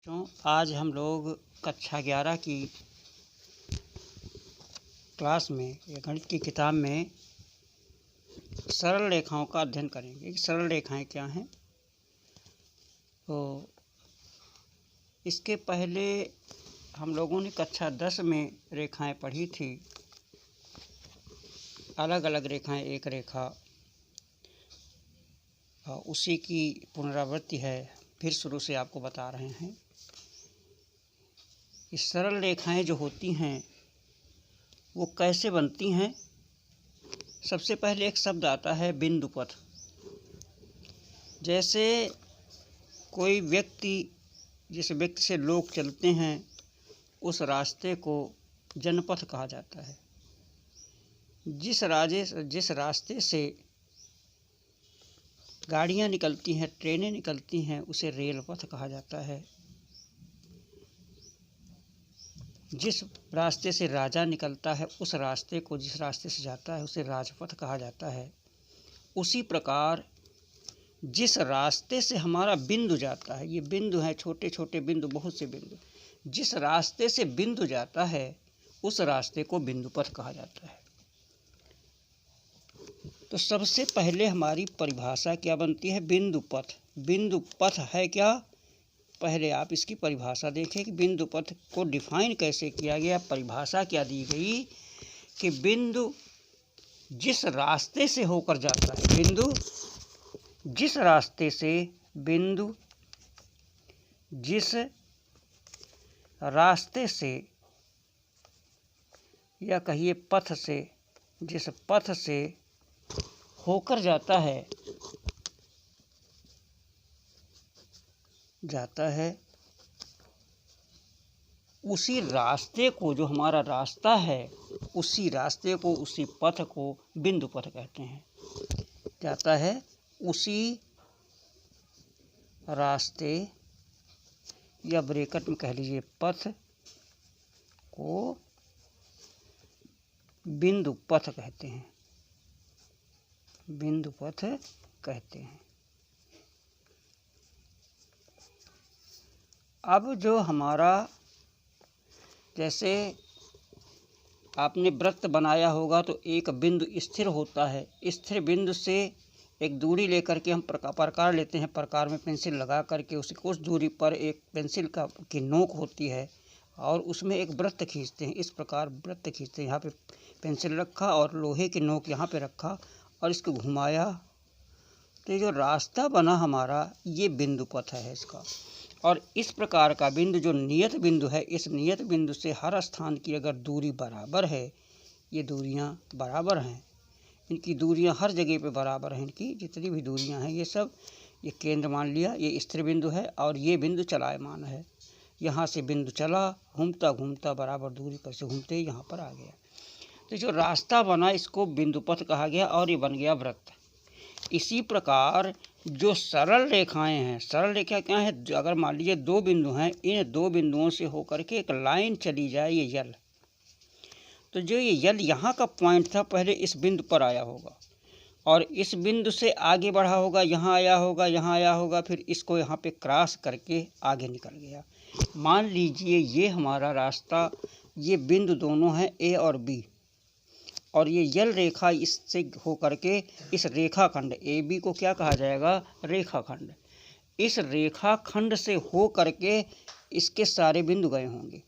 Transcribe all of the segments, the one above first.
बच्चों, आज हम लोग कक्षा 11 की क्लास में या गणित की किताब में सरल रेखाओं का अध्ययन करेंगे। सरल रेखाएं क्या हैं? तो इसके पहले हम लोगों ने कक्षा 10 में रेखाएं पढ़ी थी। अलग अलग रेखाएं, एक रेखा, उसी की पुनरावृत्ति है। फिर शुरू से आपको बता रहे हैं। इस सरल रेखाएं जो होती हैं वो कैसे बनती हैं? सबसे पहले एक शब्द आता है बिंदु पथ। जैसे कोई व्यक्ति, जिस व्यक्ति से लोग चलते हैं, उस रास्ते को जनपथ कहा जाता है। जिस रास्ते से गाड़ियां निकलती हैं, ट्रेनें निकलती हैं, उसे रेल पथ कहा जाता है। जिस रास्ते से राजा निकलता है, उस रास्ते को, जिस रास्ते से जाता है, उसे राजपथ कहा जाता है। उसी प्रकार जिस रास्ते से हमारा बिंदु जाता है, ये बिंदु हैं, छोटे छोटे बिंदु, बहुत से बिंदु, जिस रास्ते से बिंदु जाता है उस रास्ते को बिंदु पथ कहा जाता है। तो सबसे पहले हमारी परिभाषा क्या बनती है? बिंदु पथ। बिंदु पथ है क्या? पहले आप इसकी परिभाषा देखें कि बिंदु पथ को डिफाइन कैसे किया गया। परिभाषा क्या दी गई कि बिंदु जिस रास्ते से होकर जाता है, बिंदु जिस रास्ते से, बिंदु जिस रास्ते से, या कहिए पथ से, जिस पथ से होकर जाता है उसी रास्ते को, जो हमारा रास्ता है, उसी रास्ते को, उसी पथ को बिंदु पथ कहते हैं। जाता है उसी रास्ते, या ब्रैकेट में कह लीजिए पथ को बिंदु पथ कहते हैं। बिंदु पथ कहते हैं। अब जो हमारा, जैसे आपने वृत्त बनाया होगा तो एक बिंदु स्थिर होता है। स्थिर बिंदु से एक दूरी लेकर के हम प्रकार लेते हैं। प्रकार में पेंसिल लगा करके उस दूरी पर एक पेंसिल की नोक होती है और उसमें एक वृत्त खींचते हैं। इस प्रकार वृत्त खींचते हैं। यहाँ पे पेंसिल रखा और लोहे की नोक यहाँ पे रखा और इसको घुमाया, तो ये जो रास्ता बना हमारा, ये बिंदु पथ है इसका। और इस प्रकार का बिंदु जो नियत बिंदु है, इस नियत बिंदु से हर स्थान की अगर दूरी बराबर है, ये दूरियां बराबर हैं, इनकी दूरियां हर जगह पे बराबर हैं, इनकी जितनी भी दूरियां हैं, ये सब, ये केंद्र मान लिया, ये स्थिर बिंदु है और ये बिंदु चलायमान है। यहाँ से बिंदु चला, घूमता घूमता बराबर दूरी पर से घूमते ही यहाँ पर आ गया। तो जो रास्ता बना इसको बिंदु पथ कहा गया और ये बन गया वृत्त। इसी प्रकार जो सरल रेखाएं हैं, सरल रेखा क्या है? अगर मान लीजिए दो बिंदु हैं, इन दो बिंदुओं से होकर के एक लाइन चली जाए, ये यल, तो जो ये यल यहाँ का पॉइंट था, पहले इस बिंदु पर आया होगा और इस बिंदु से आगे बढ़ा होगा, यहाँ आया होगा, यहाँ आया होगा, फिर इसको यहाँ पे क्रॉस करके आगे निकल गया। मान लीजिए ये हमारा रास्ता, ये बिंदु दोनों हैं ए और बी, और ये यल रेखा इससे होकर के इस रेखाखंड ए बी को क्या कहा जाएगा? रेखाखंड। इस रेखाखंड से हो करके इसके सारे बिंदु गए होंगे।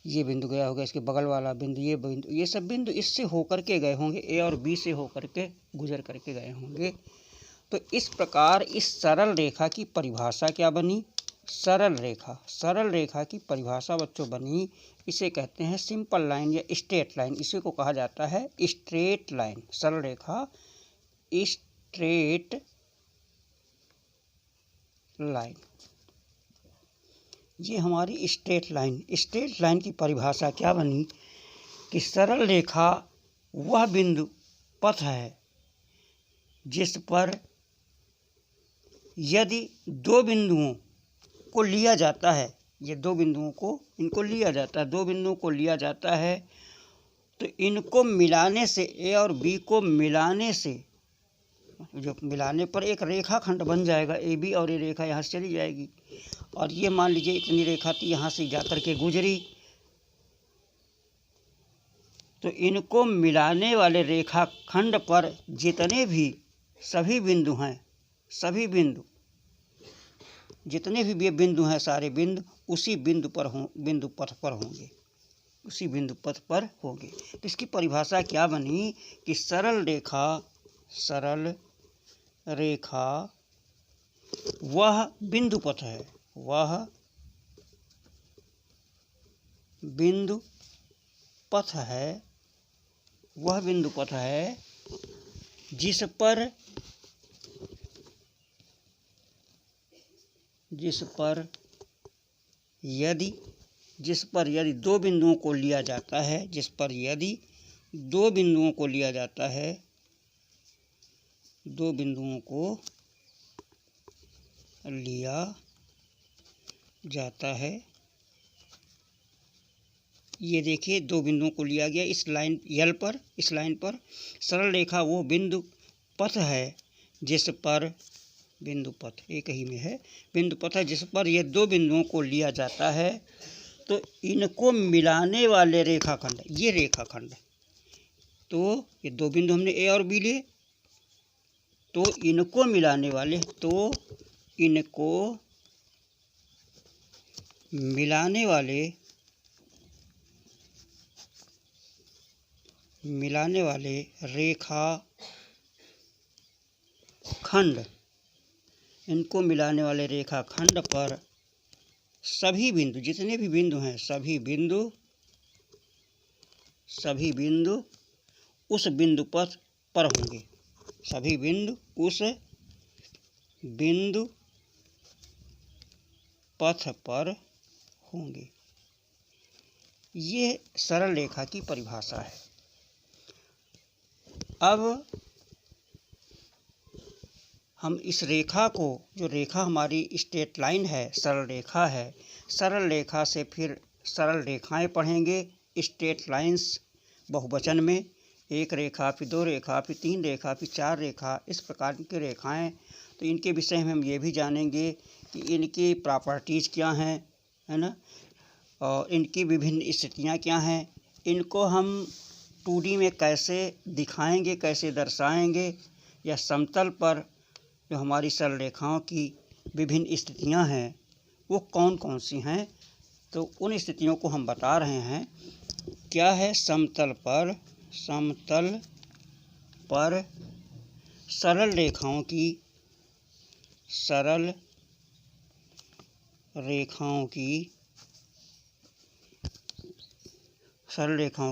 ये बिंदु गया होगा, इसके बगल वाला बिंदु, ये बिंदु, ये सब बिंदु इससे होकर के गए होंगे, ए और बी से होकर के गुजर करके गए होंगे। तो इस प्रकार इस सरल रेखा की परिभाषा क्या बनी? सरल रेखा। सरल रेखा की परिभाषा बच्चों बनी, इसे कहते हैं सिंपल लाइन या स्ट्रेट लाइन। इसी को कहा जाता है स्ट्रेट लाइन। सरल रेखा, स्ट्रेट लाइन, ये हमारी स्ट्रेट लाइन। स्ट्रेट लाइन की परिभाषा क्या बनी कि सरल रेखा वह बिंदु पथ है जिस पर यदि दो बिंदुओं को लिया जाता है, ये दो बिंदुओं को, इनको लिया जाता है, दो बिंदुओं को लिया जाता है, तो इनको मिलाने से, ए और बी को मिलाने से जो मिलाने पर एक रेखा खंड बन जाएगा ए बी, और ये रेखा यहाँ से चली जाएगी। और ये मान लीजिए इतनी रेखा थी, यहाँ से जाकर के गुजरी, तो इनको मिलाने वाले रेखा खंड पर जितने भी सभी बिंदु हैं, सभी बिंदु जितने भी ये बिंदु हैं, सारे बिंदु उसी बिंदु पर बिंदु पथ पर होंगे, उसी बिंदु पथ पर होंगे। तो इसकी परिभाषा क्या बनी कि सरल रेखा वह बिंदु पथ है, वह बिंदु पथ है, वह बिंदु पथ है जिस पर यदि दो बिंदुओं को लिया जाता है, जिस पर यदि दो बिंदुओं को लिया जाता है, दो बिंदुओं को लिया जाता है, ये देखिए दो बिंदुओं को लिया गया इस लाइन यल पर, इस लाइन पर। सरल रेखा वो बिंदु पथ है जिस पर, बिंदु पथ एक ही में है, बिंदु पथ है जिस पर ये दो बिंदुओं को लिया जाता है, तो इनको मिलाने वाले रेखाखंड, ये रेखाखंड, तो ये दो बिंदु हमने ए और बी लिए, तो इनको मिलाने वाले, तो इनको मिलाने वाले रेखा खंड, इनको मिलाने वाले रेखा खंड पर सभी बिंदु, जितने भी बिंदु हैं, सभी बिंदु उस बिंदु पथ पर होंगे, सभी बिंदु उस बिंदु पथ पर होंगे। ये सरल रेखा की परिभाषा है। अब हम इस रेखा को, जो रेखा हमारी स्ट्रेट लाइन है, सरल रेखा है, सरल रेखा से फिर सरल रेखाएं पढ़ेंगे, स्ट्रेट लाइंस बहुवचन में, एक रेखा, फिर दो रेखा, फिर तीन रेखा, फिर चार रेखा, इस प्रकार की रेखाएं। तो इनके विषय में हम ये भी जानेंगे कि इनकी प्रॉपर्टीज़ क्या हैं, है ना, और इनकी विभिन्न स्थितियाँ क्या हैं, इनको हम 2D में कैसे दिखाएंगे, कैसे दर्शाएंगे, या समतल पर जो हमारी सरल रेखाओं की विभिन्न स्थितियां हैं वो कौन कौन सी हैं, तो उन स्थितियों को हम बता रहे हैं। क्या है, समतल पर सरल रेखाओं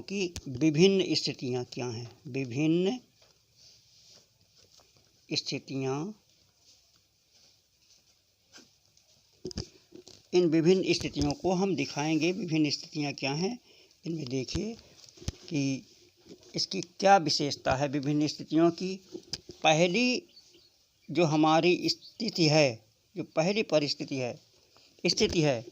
की विभिन्न स्थितियां क्या हैं, विभिन्न स्थितियां, इन विभिन्न स्थितियों को हम दिखाएंगे। विभिन्न स्थितियां क्या हैं, इनमें देखिए कि इसकी क्या विशेषता है विभिन्न स्थितियों की। पहली जो हमारी स्थिति है, जो पहली परिस्थिति है, स्थिति है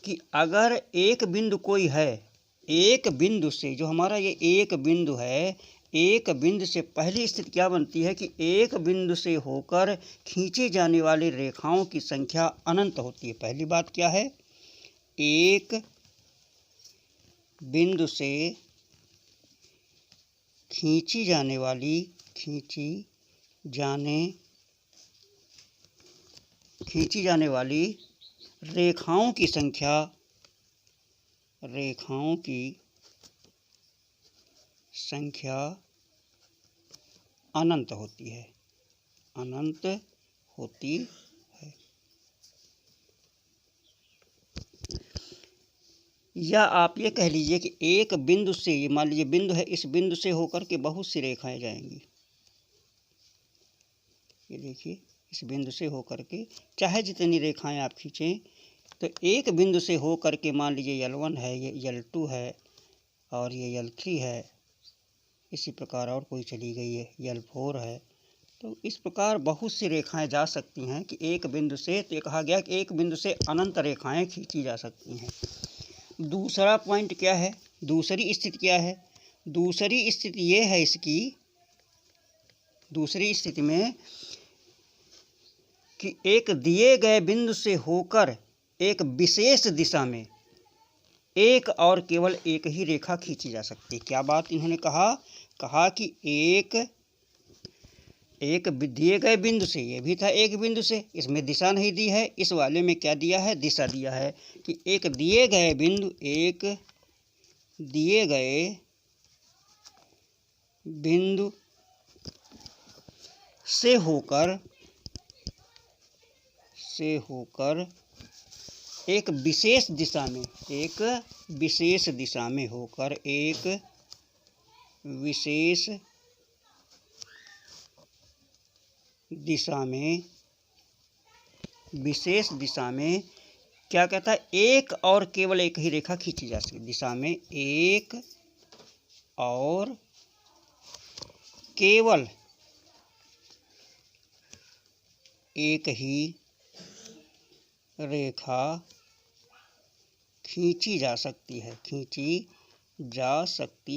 कि अगर एक बिंदु कोई है, एक बिंदु से, जो हमारा ये एक बिंदु है, एक बिंदु से पहली स्थिति क्या बनती है कि एक बिंदु से होकर खींचे जाने वाली रेखाओं की संख्या अनंत होती है। पहली बात क्या है, एक बिंदु से खींची जाने वाली रेखाओं की संख्या अनंत होती है, या आप ये कह लीजिए कि एक बिंदु से, ये मान लीजिए बिंदु है, इस बिंदु से होकर के बहुत सी रेखाएं जाएंगी। ये देखिए इस बिंदु से होकर के चाहे जितनी रेखाएं आप खींचें, तो एक बिंदु से होकर के मान लीजिए L1 है, ये L2 है, और ये L3 है, इसी प्रकार और कोई चली गई है, L4 है। तो इस प्रकार बहुत सी रेखाएं जा सकती हैं कि एक बिंदु से, तो कहा गया कि एक बिंदु से अनंत रेखाएं खींची जा सकती हैं। दूसरा पॉइंट क्या है, दूसरी स्थिति क्या है, दूसरी स्थिति ये है इसकी, दूसरी स्थिति में कि एक दिए गए बिंदु से होकर एक विशेष दिशा में एक और केवल एक ही रेखा खींची जा सकती है। क्या बात इन्होंने कहा कि एक दिए गए बिंदु से, ये भी था एक बिंदु से, इसमें दिशा नहीं दी है, इस वाले में क्या दिया है, दिशा दिया है कि एक दिए गए बिंदु से होकर एक विशेष दिशा में होकर एक विशेष दिशा में क्या कहता है, एक और केवल एक ही रेखा खींची जा सकती। दिशा में एक और केवल एक ही रेखा खींची जा सकती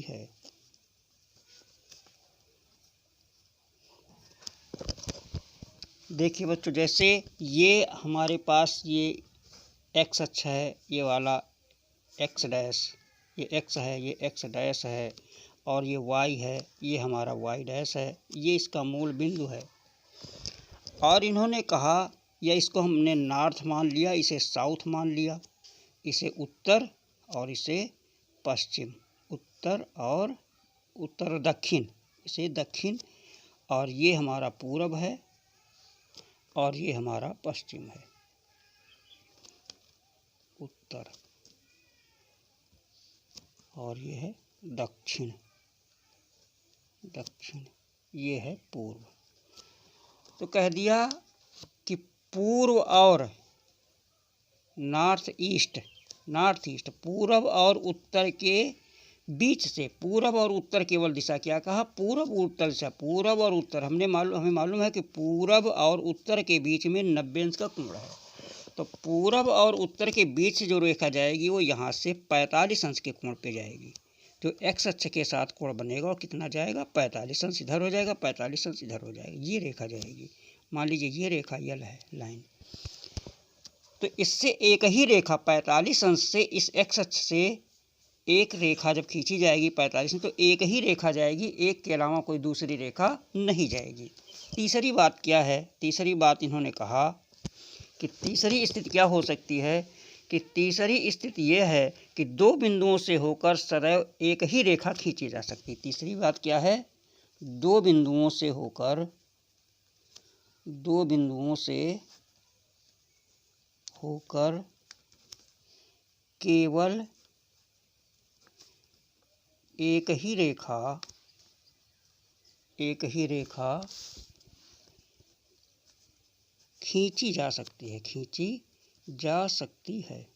है। देखिए बच्चों, जैसे ये हमारे पास ये एक्स अक्ष है, ये वाला एक्स डैश, ये एक्स है, ये एक्स डैश है, और ये वाई है, ये हमारा वाई डैश है, ये इसका मूल बिंदु है। और इन्होंने कहा, या इसको हमने नॉर्थ मान लिया, इसे साउथ मान लिया, इसे उत्तर और इसे पश्चिम, उत्तर और दक्षिण, इसे दक्षिण, और ये हमारा पूरब है और ये हमारा पश्चिम है, उत्तर, और ये है दक्षिण, ये है पूर्व। तो कह दिया कि पूर्व और नॉर्थ ईस्ट, पूरब और उत्तर के बीच से, पूरब और उत्तर केवल दिशा, क्या कहा, पूरब उत्तर दिशा, पूरब और उत्तर, हमें मालूम है कि पूरब और उत्तर के बीच में 90 अंश का कोण है। तो पूरब और उत्तर के बीच से जो रेखा जाएगी वो यहाँ से 45 अंश के कोण पे जाएगी। जो एक्स अक्ष के साथ कोण बनेगा और कितना जाएगा, 45 अंश इधर हो जाएगा, 45 अंश इधर हो जाएगा, ये रेखा जाएगी। मान लीजिए ये रेखा यल है, लाइन, तो इससे एक ही रेखा 45 अंश से, इस एक्स अक्ष से एक रेखा जब खींची जाएगी 45 अंश, तो एक ही रेखा जाएगी, एक के अलावा कोई दूसरी रेखा नहीं जाएगी। तीसरी बात क्या है, तीसरी बात इन्होंने कहा कि तीसरी स्थिति क्या हो सकती है, कि तीसरी स्थिति यह है कि दो बिंदुओं से होकर सदैव एक ही रेखा खींची जा सकती है। तीसरी बात क्या है, दो बिंदुओं से होकर केवल एक ही रेखा खींची जा सकती है,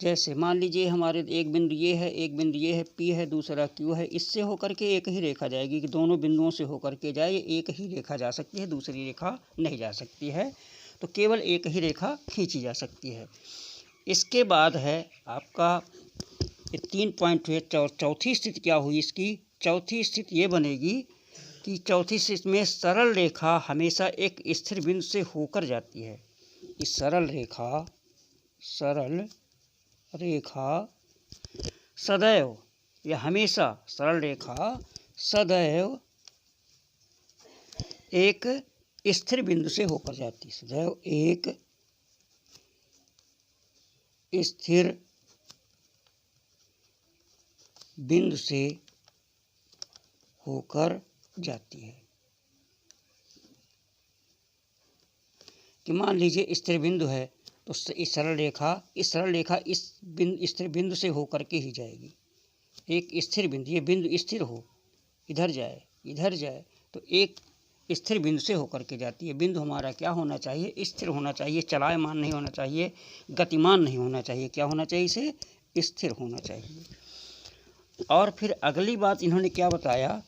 जैसे मान लीजिए हमारे एक बिंदु ये है, एक बिंदु ये है, P है, दूसरा Q है, इससे होकर के एक ही रेखा जाएगी, कि दोनों बिंदुओं से होकर के जाए, एक ही रेखा जा सकती है, दूसरी रेखा नहीं जा सकती है। तो केवल एक ही रेखा खींची जा सकती है। इसके बाद है आपका ये 3 पॉइंट हुए। चौथी स्थिति क्या हुई इसकी, चौथी स्थिति ये बनेगी कि चौथी स्थिति में सरल रेखा हमेशा एक स्थिर बिंदु से होकर जाती है। इस सरल रेखा सदैव या हमेशा, सरल रेखा सदैव एक स्थिर बिंदु से होकर जाती है, सदैव एक स्थिर बिंदु से होकर जाती है। कि मान लीजिए स्थिर बिंदु है, तो इस सरल रेखा इस स्थिर बिंदु से होकर के ही जाएगी। एक स्थिर बिंदु, ये बिंदु स्थिर हो, इधर जाए, तो एक स्थिर बिंदु से होकर के जाती है। बिंदु हमारा क्या होना चाहिए, स्थिर होना चाहिए, चलायमान नहीं होना चाहिए, गतिमान नहीं होना चाहिए। क्या होना चाहिए, इसे स्थिर होना चाहिए। और फिर अगली बात इन्होंने क्या बताया,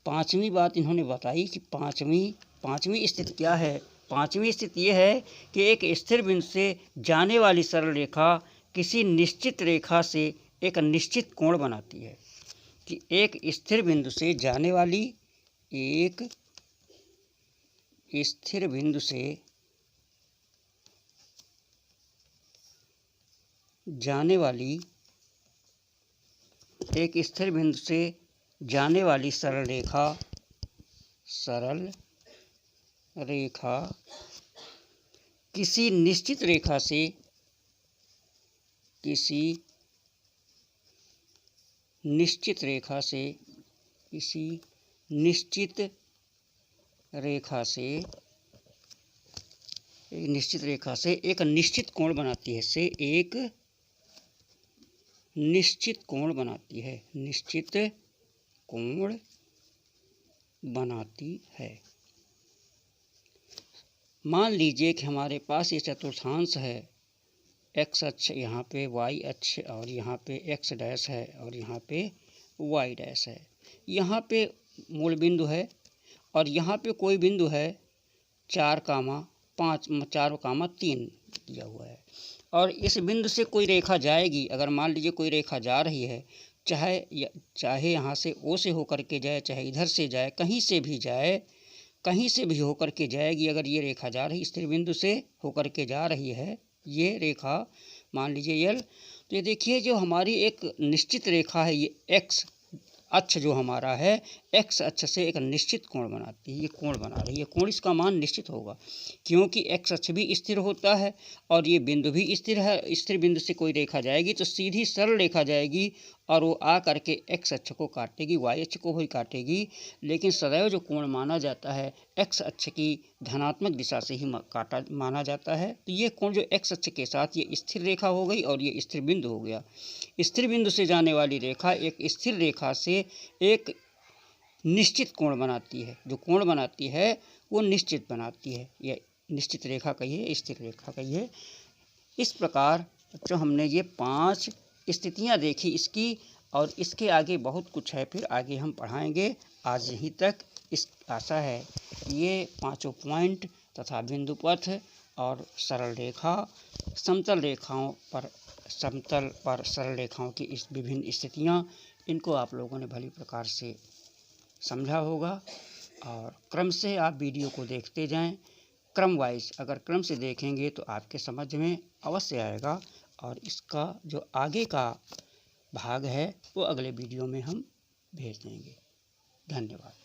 पांचवी बात इन्होंने बताई कि पांचवी स्थिति क्या है। पांचवी स्थिति यह है कि एक स्थिर बिंदु से जाने वाली सरल रेखा किसी निश्चित रेखा से एक निश्चित कोण बनाती है। कि एक स्थिर बिंदु से जाने वाली, एक स्थिर बिंदु से जाने वाली, एक स्थिर बिंदु से जाने वाली सरल रेखा किसी निश्चित रेखा से, किसी निश्चित रेखा से एक निश्चित कोण बनाती है, एक निश्चित कोण बनाती है। मान लीजिए कि हमारे पास ये चतुर्थांश है, एक्स अक्ष यहाँ पे, वाई अक्ष, और यहाँ पे एक्स डैश है और यहाँ पे वाई डैश है। यहाँ पे मूल बिंदु है और यहाँ पे कोई बिंदु है 4,3 दिया हुआ है, और इस बिंदु से कोई रेखा जाएगी। अगर मान लीजिए कोई रेखा जा रही है, चाहे यहाँ से ओ से होकर के जाए, चाहे इधर से जाए, कहीं से भी होकर के जाएगी। अगर ये रेखा जा रही, स्थिर बिंदु से होकर के जा रही है ये रेखा, मान लीजिए यल, तो ये देखिए जो हमारी एक निश्चित रेखा है, ये एक्स अक्ष जो हमारा है, एक्स अक्ष से एक निश्चित कोण बनाती है। ये कोण बना रही है, कोण इसका मान निश्चित होगा, क्योंकि एक्स अक्ष भी स्थिर होता है और ये बिंदु भी स्थिर है। स्थिर बिंदु से कोई रेखा जाएगी तो सीधी सरल रेखा जाएगी और वो आ करके एक्स अक्ष को काटेगी, वाई अक्ष को भी काटेगी। लेकिन सदैव जो कोण माना जाता है एक्स अक्ष की धनात्मक दिशा से ही माना जाता है। तो ये कोण जो एक्स अक्ष के साथ, ये स्थिर रेखा हो गई और ये स्थिर बिंदु हो गया। स्थिर बिंदु से जाने वाली रेखा एक स्थिर रेखा से एक निश्चित कोण बनाती है। जो कोण बनाती है वो निश्चित बनाती है, यह निश्चित रेखा कहिए, स्थिर रेखा कहिए। इस प्रकार जो हमने ये 5 स्थितियां देखी इसकी, और इसके आगे बहुत कुछ है, फिर आगे हम पढ़ाएंगे। आज यहीं तक। इस आशा है ये 5 पॉइंट तथा बिंदु पथ और सरल रेखा, समतल पर सरल रेखाओं की इस विभिन्न स्थितियां, इनको आप लोगों ने भली प्रकार से समझा होगा। और क्रम से आप वीडियो को देखते जाएं, क्रम वाइज। अगर क्रम से देखेंगे तो आपके समझ में अवश्य आएगा, और इसका जो आगे का भाग है वो अगले वीडियो में हम भेज देंगे। धन्यवाद।